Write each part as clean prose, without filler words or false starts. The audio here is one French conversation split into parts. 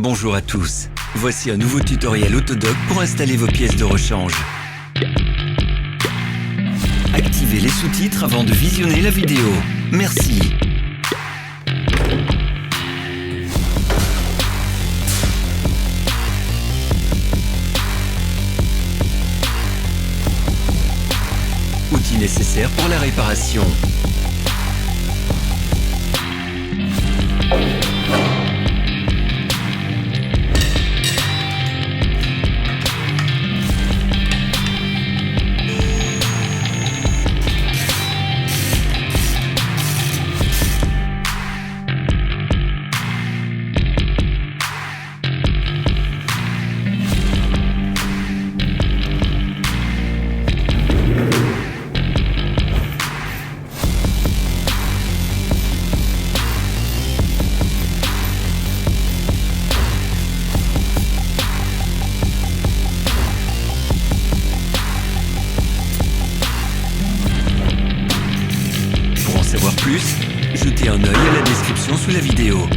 Bonjour à tous. Voici un nouveau tutoriel Autodoc pour installer vos pièces de rechange. Activez les sous-titres avant de visionner la vidéo. Merci. Outils nécessaires pour la réparation. Pour en savoir plus, jetez un œil à la description sous la vidéo.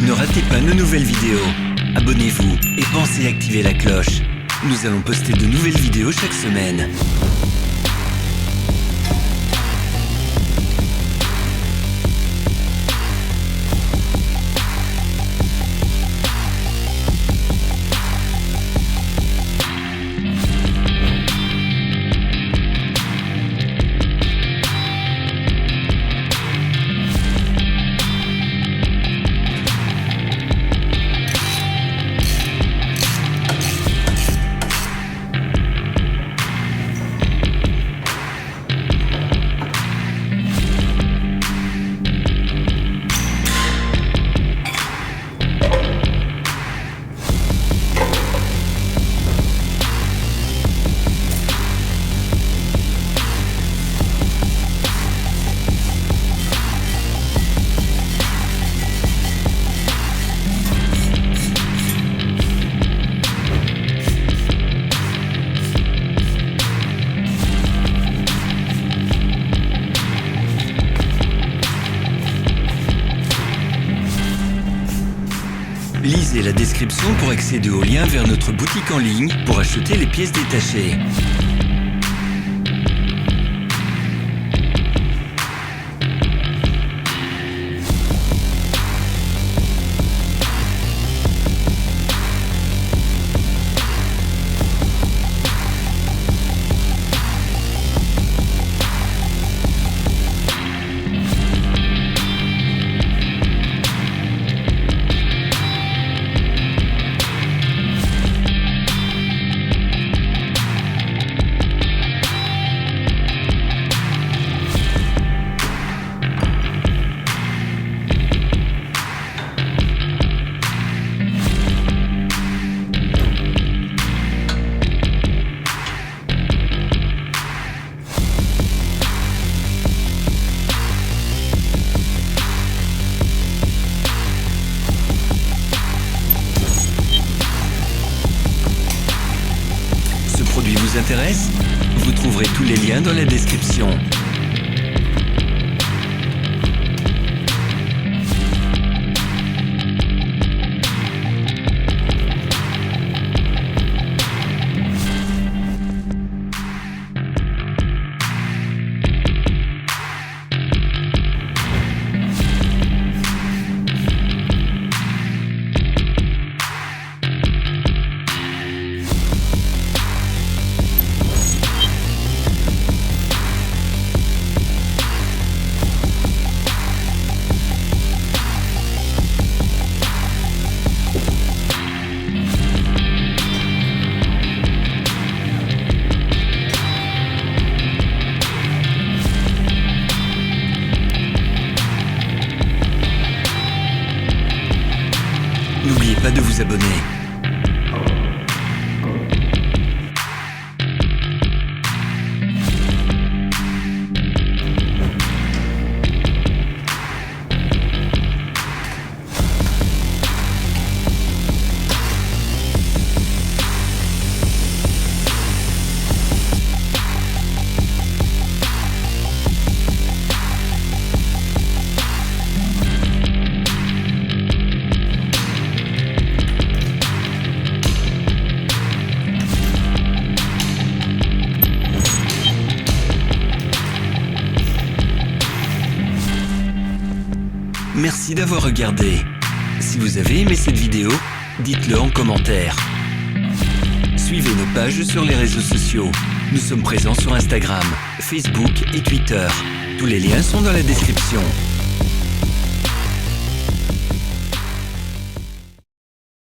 Ne ratez pas nos nouvelles vidéos. Abonnez-vous et pensez à activer la cloche. Nous allons poster de nouvelles vidéos chaque semaine. Lisez la description pour accéder au lien vers notre boutique en ligne pour acheter les pièces détachées. Ce produit vous intéresse? Vous trouverez tous les liens dans la description. N'oubliez pas de vous abonner. merci d'avoir regardé. Si vous avez aimé cette vidéo, dites-le en commentaire. Suivez nos pages sur les réseaux sociaux. Nous sommes présents sur Instagram, Facebook et Twitter. Tous les liens sont dans la description.